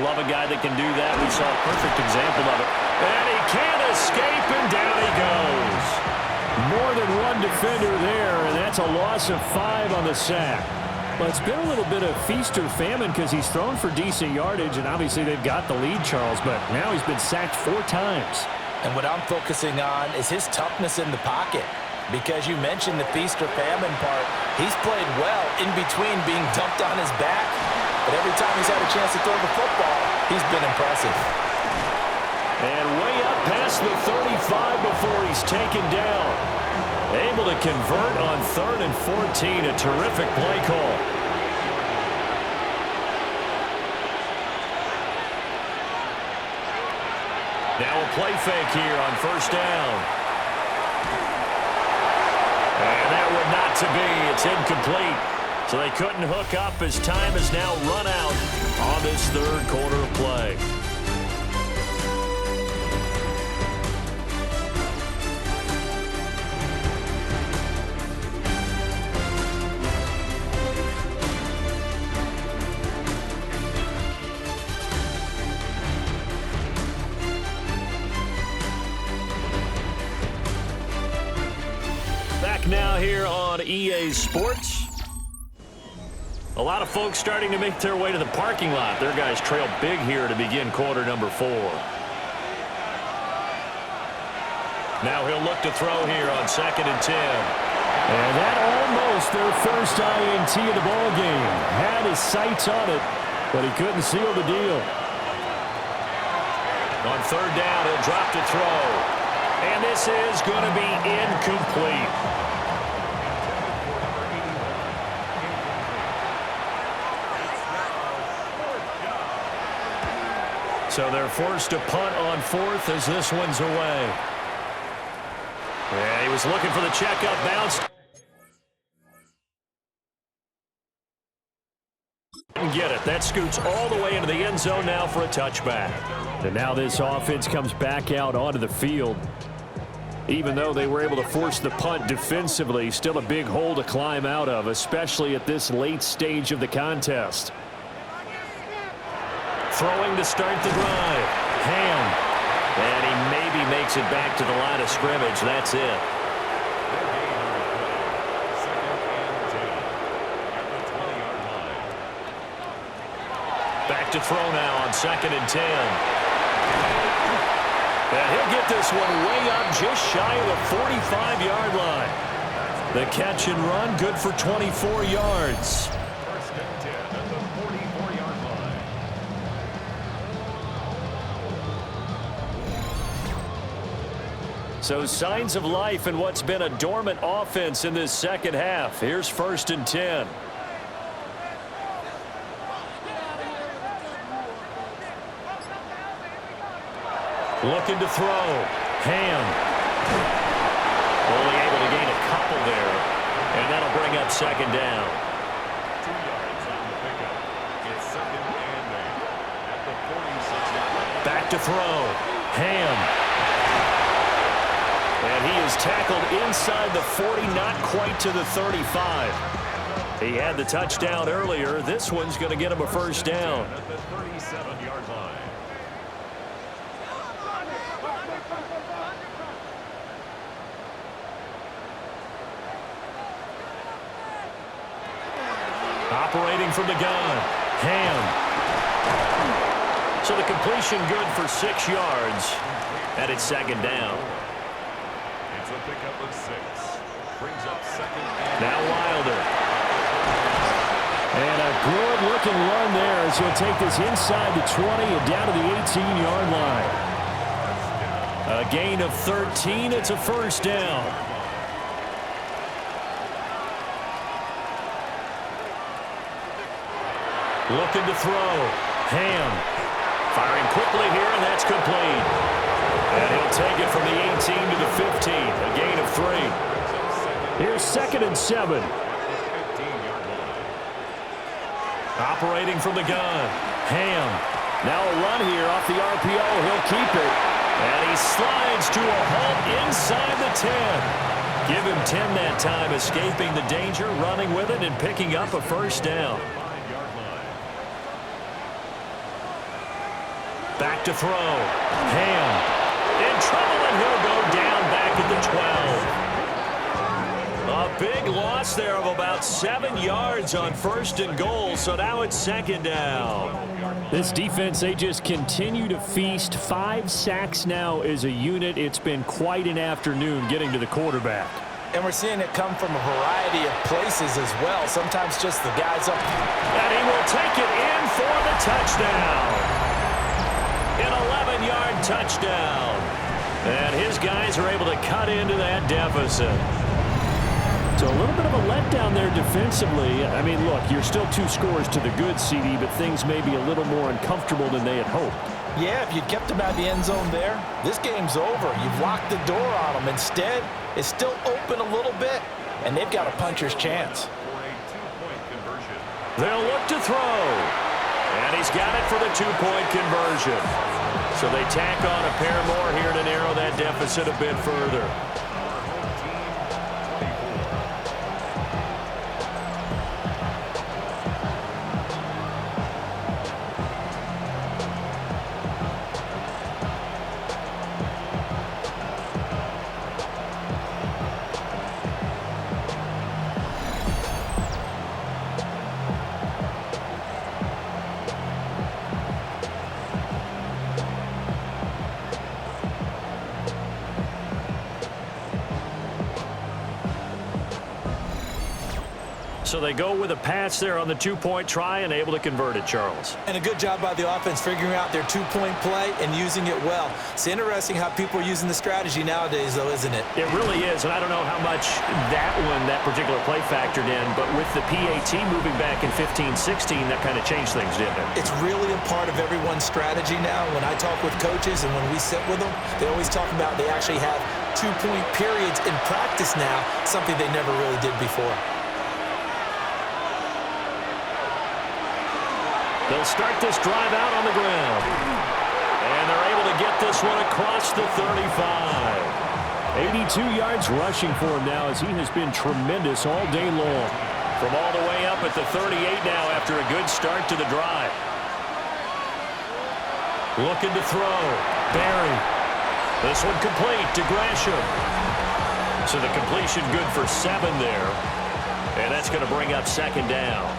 Love a guy that can do that. We saw a perfect example of it. And he can't escape, and down he goes. More than one defender there, and that's a loss of 5 on the sack. Well, it's been a little bit of feast or famine because he's thrown for decent yardage, and obviously they've got the lead, Charles, but now he's been sacked 4 times. And what I'm focusing on is his toughness in the pocket. Because you mentioned the feast or famine part, he's played well in between being dumped on his back. But every time he's had a chance to throw the football, he's been impressive. And way up past the 35 before he's taken down. Able to convert on 3rd and 14. A terrific play call. Now a play fake here on 1st down. And that would to be. It's incomplete. So they couldn't hook up as time has now run out on this third quarter of play. Back now here on EA Sports. A lot of folks starting to make their way to the parking lot. Their guys trail big here to begin quarter number 4. Now he'll look to throw here on 2nd and 10. And that almost their first INT of the ball game. Had his sights on it, but he couldn't seal the deal. On 3rd down, he'll drop to throw. And this is going to be incomplete. So they're forced to punt on 4th as this one's away. Yeah, he was looking for the checkup bounce. Get it. That scoots all the way into the end zone now for a touchback. And now this offense comes back out onto the field. Even though they were able to force the punt defensively, still a big hole to climb out of, especially at this late stage of the contest. Throwing to start the drive. Ham. And he maybe makes it back to the line of scrimmage. That's it. Back to throw now on 2nd and 10. And he'll get this one way up just shy of the 45-yard line. The catch and run good for 24 yards. First and 10 at the 44-yard line. So signs of life in what's been a dormant offense in this second half. Here's 1st and 10. Looking to throw. Ham. Only able to gain a couple there. And that'll bring up 2nd down. 2 yards on the pickup. It's 2nd and 8 at the 46-yard line. Back to throw. Ham. And he is tackled inside the 40, not quite to the 35. He had the touchdown earlier. This one's going to get him a first down. At the 37-yard line. Operating from the gun. Ham. So the completion good for 6 yards. And it's 2nd down. It's a pickup of 6. Brings up 2nd and Now Wilder. And a good-looking run there as he'll take this inside the 20 and down to the 18-yard line. A gain of 13. It's a first down. Looking to throw. Ham. Firing quickly here, and that's complete. And he'll take it from the 18 to the 15. A gain of 3. Here's 2nd and 7. Operating from the gun. Ham. Now a run here off the RPO. He'll keep it. And he slides to a halt inside the 10. Give him 10 that time, escaping the danger, running with it, and picking up a first down. Back to throw. Ham. In trouble, and he'll go down back at the 12. A big loss there of about 7 yards on 1st and goal, so now it's 2nd down. This defense, they just continue to feast. 5 sacks now as a unit. It's been quite an afternoon getting to the quarterback. And we're seeing it come from a variety of places as well. Sometimes just the guys up. And he will take it in for the touchdown. An 11-yard touchdown. And his guys are able to cut into that deficit. So a little bit of a letdown there defensively. I mean, look, you're still 2 scores to the good, CD, but things may be a little more uncomfortable than they had hoped. Yeah, if you'd kept them out of the end zone there, this game's over. You've locked the door on them. Instead, it's still open a little bit, and they've got a puncher's chance. They'll look to throw. And he's got it for the 2-point conversion. So they tack on a pair more here to narrow that deficit a bit further. So they go with a pass there on the 2-point try and able to convert it, Charles. And a good job by the offense figuring out their 2-point play and using it well. It's interesting how people are using the strategy nowadays, though, isn't it? It really is, and I don't know how much that particular play factored in, but with the PAT moving back in 15-16, that kind of changed things, didn't it? It's really a part of everyone's strategy now. When I talk with coaches and when we sit with them, they always talk about they actually have 2-point periods in practice now, something they never really did before. They'll start this drive out on the ground. And they're able to get this one across the 35. 82 yards rushing for him now as he has been tremendous all day long. From all the way up at the 38 now after a good start to the drive. Looking to throw. Barry. This one complete to Gresham. So the completion good for 7 there. And that's going to bring up 2nd down.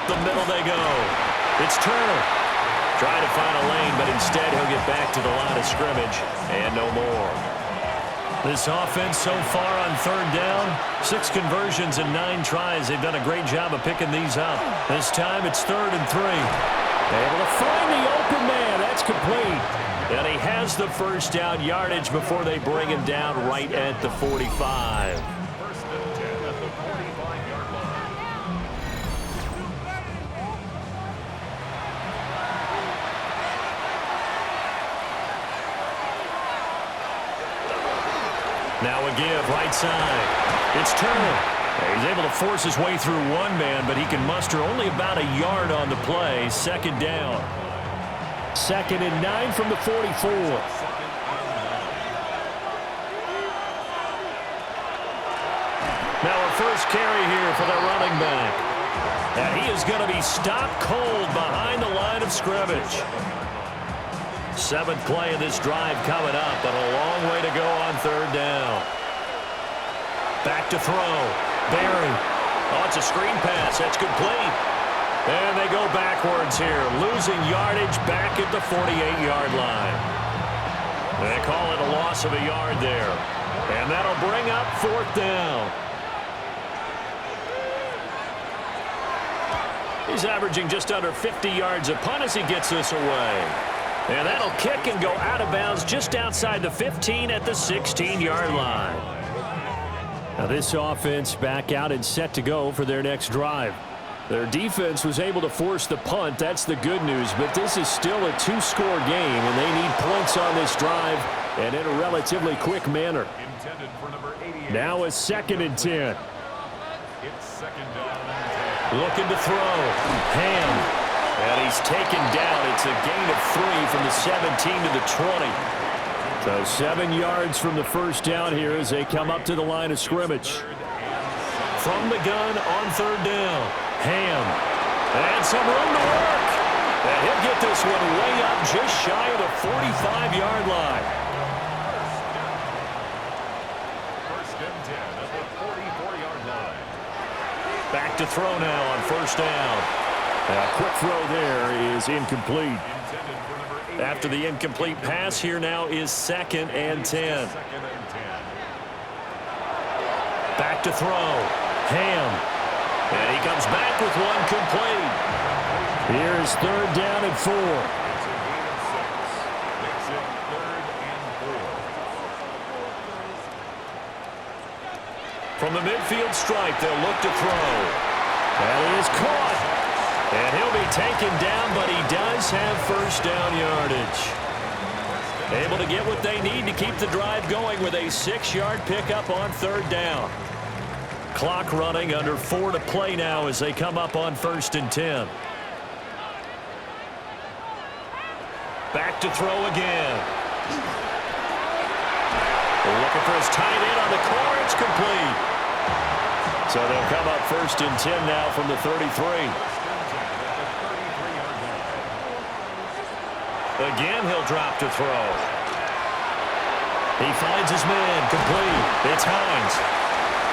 The middle they go. It's Turner. Trying to find a lane, but instead he'll get back to the line of scrimmage. And no more. This offense so far on 3rd down, 6 conversions and 9 tries. They've done a great job of picking these up. This time it's 3rd and 3. Able to find the open man. That's complete. And he has the first down yardage before they bring him down right at the 45. Now a give, right side. It's Turner. He's able to force his way through one man, but he can muster only about a yard on the play. 2nd down. 2nd and 9 from the 44. Now a first carry here for the running back. And he is going to be stopped cold behind the line of scrimmage. 7th play of this drive coming up, but a long way to go on 3rd down. Back to throw. Barry. Oh, it's a screen pass. That's complete. And they go backwards here, losing yardage back at the 48-yard line. They call it a loss of a yard there. And that'll bring up 4th down. He's averaging just under 50 yards a punt as he gets this away. And that'll kick and go out of bounds just outside the 15 at the 16-yard line. Now this offense back out and set to go for their next drive. Their defense was able to force the punt. That's the good news. But this is still a 2-score game, and they need points on this drive and in a relatively quick manner. Now a 2nd and 10. It's 2nd down and 10. Looking to throw. Ham. And he's taken down. It's a gain of 3 from the 17 to the 20. So 7 yards from the first down here as they come up to the line of scrimmage. From the gun on 3rd down. Ham. And some room to work. And he'll get this one way up just shy of the 45-yard line. 1st and 10 at the 44-yard line. Back to throw now on 1st down. A quick throw there is incomplete. After the incomplete pass, here now is 2nd and 10. Back to throw. Ham. And he comes back with one complete. Here's third down and 4. It's a gain of 6. Makes it 3rd and 4. From the midfield stripe, they'll look to throw. That is caught. And he'll be taken down, but he does have first down yardage. Able to get what they need to keep the drive going with a 6-yard pickup on third down. Clock running, under 4 to play now as they come up on 1st and 10. Back to throw again. Looking for his tight end on the corner. It's complete. So they'll come up 1st and 10 now from the 33. Again, he'll drop to throw. He finds his man. Complete. It's Hines.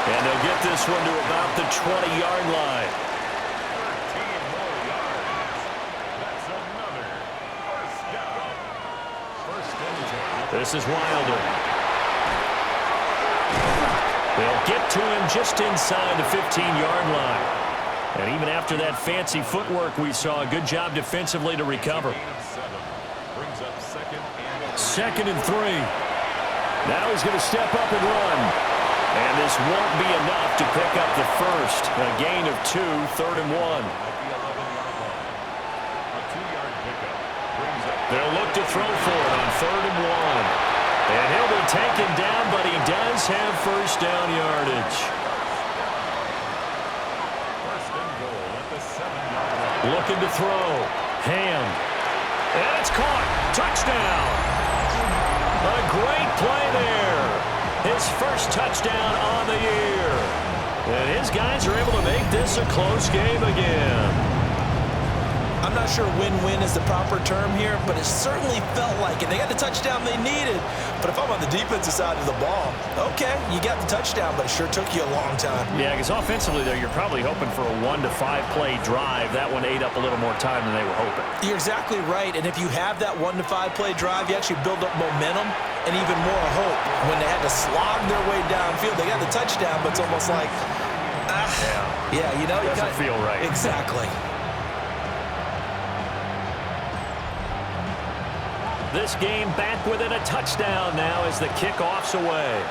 And they'll get this one to about the 20-yard line. 13 more yards. That's another first down. 1st and 10. This is Wilder. They'll get to him just inside the 15-yard line. And even after that fancy footwork we saw, a good job defensively to recover. Gain of 7. Brings up 2nd and 3. Now he's going to step up and run. And this won't be enough to pick up the first. A gain of 2, 3rd and 1. at the 11-yard line. A 2-yard pickup brings up. They'll look to throw for it on 3rd and 1. And he'll be taken down, but he does have first down yardage. 1st and goal at the 7-yard line. Looking to throw. Hand. And it's caught. Touchdown. A great play there. His first touchdown on the year. And his guys are able to make this a close game again. I'm not sure win-win is the proper term here, but it certainly felt like it. They got the touchdown they needed. But if I'm on the defensive side of the ball, okay, you got the touchdown, but it sure took you a long time. Yeah, because offensively there, you're probably hoping for a 1 to 5 play drive. That one ate up a little more time than they were hoping. You're exactly right, and if you have that 1 to 5 play drive, you actually build up momentum and even more hope. When they had to slog their way downfield, they got the touchdown, but it's almost like, yeah, you know, you doesn't feel right. Exactly. This game back within a touchdown now as the kickoff's away.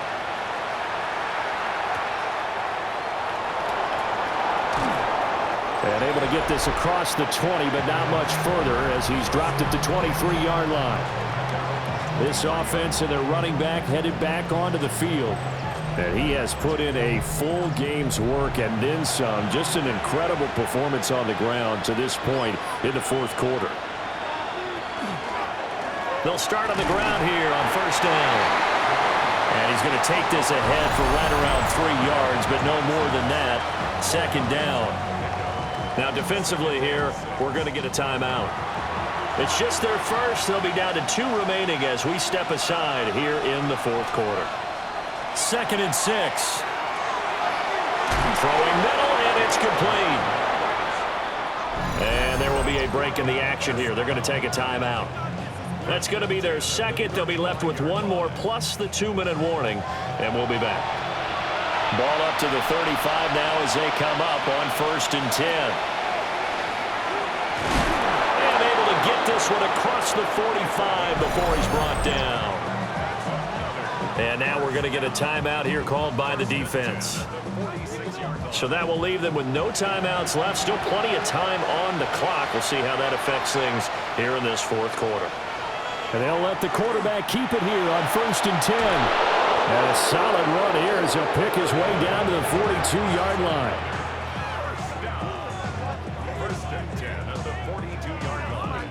And able to get this across the 20, but not much further as he's dropped it to 23-yard line. This offense and their running back headed back onto the field. And he has put in a full game's work and then some. Just an incredible performance on the ground to this point in the 4th quarter. They'll start on the ground here on 1st down. And he's going to take this ahead for right around 3 yards, but no more than that. 2nd down. Now defensively here, we're going to get a timeout. It's just their first. They'll be down to 2 remaining as we step aside here in the 4th quarter. 2nd and 6. Throwing middle, and it's complete. And there will be a break in the action here. They're going to take a timeout. That's going to be their second. They'll be left with 1 more plus the 2-minute warning, and we'll be back. Ball up to the 35 now as they come up on 1st and 10. And able to get this one across the 45 before he's brought down. And now we're going to get a timeout here called by the defense. So that will leave them with no timeouts left. Still plenty of time on the clock. We'll see how that affects things here in this 4th quarter. And they'll let the quarterback keep it here on 1st and 10. And a solid run here as he'll pick his way down to the 42-yard line. 1st and 10 at the 42-yard line.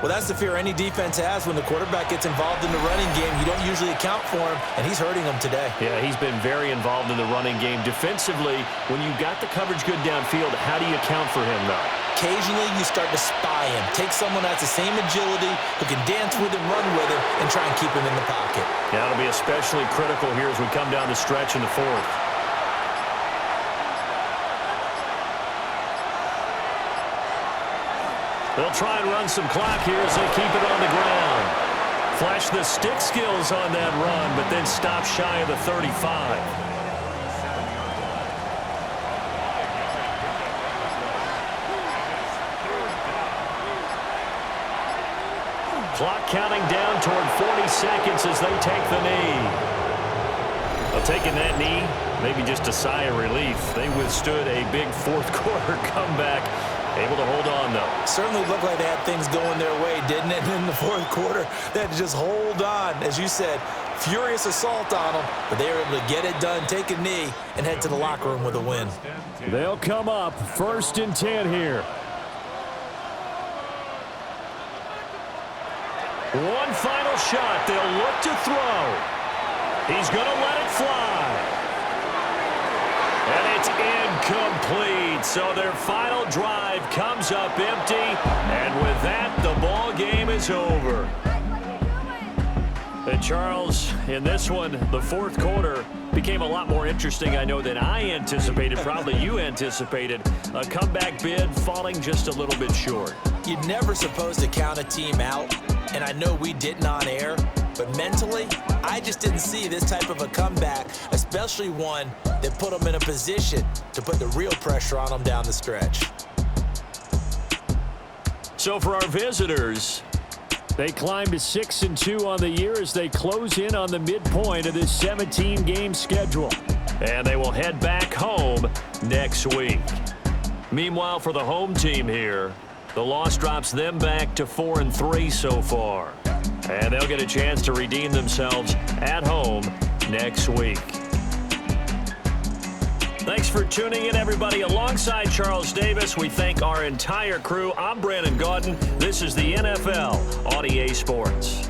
Well, that's the fear any defense has when the quarterback gets involved in the running game. You don't usually account for him, and he's hurting them today. Yeah, he's been very involved in the running game. Defensively, when you got the coverage good downfield, how do you account for him, though? Occasionally, you start to spy him. Take someone that's the same agility, who can dance with him, run with him, and try and keep him in the pocket. Yeah, it'll be especially critical here as we come down the stretch in the 4th. They'll try and run some clock here as they keep it on the ground. Flash the stick skills on that run, but then stop shy of the 35. Clock counting down toward 40 seconds as they take the knee. Well, taking that knee, maybe just a sigh of relief. They withstood a big fourth quarter comeback. Able to hold on, though. Certainly looked like they had things going their way, didn't it? In the fourth quarter, they had to just hold on. As you said, furious assault on them, but they were able to get it done, take a knee, and head to the locker room with a win. They'll come up 1st and 10 here. One final shot. They'll look to throw. He's going to let it fly. And it's incomplete. So their final drive comes up empty. And with that, the ball game is over. And Charles, in this one, the fourth quarter became a lot more interesting, I know, than I anticipated. Probably you anticipated. A comeback bid falling just a little bit short. You're never supposed to count a team out, and I know we didn't on air, but mentally, I just didn't see this type of a comeback, especially one that put them in a position to put the real pressure on them down the stretch. So for our visitors, they climb to 6-2 on the year as they close in on the midpoint of this 17-game schedule. and they will head back home next week. Meanwhile, for the home team here, the loss drops them back to 4-3 so far. And they'll get a chance to redeem themselves at home next week. Thanks for tuning in, everybody. Alongside Charles Davis, we thank our entire crew. I'm Brandon Gaudin. This is the NFL on EA Sports.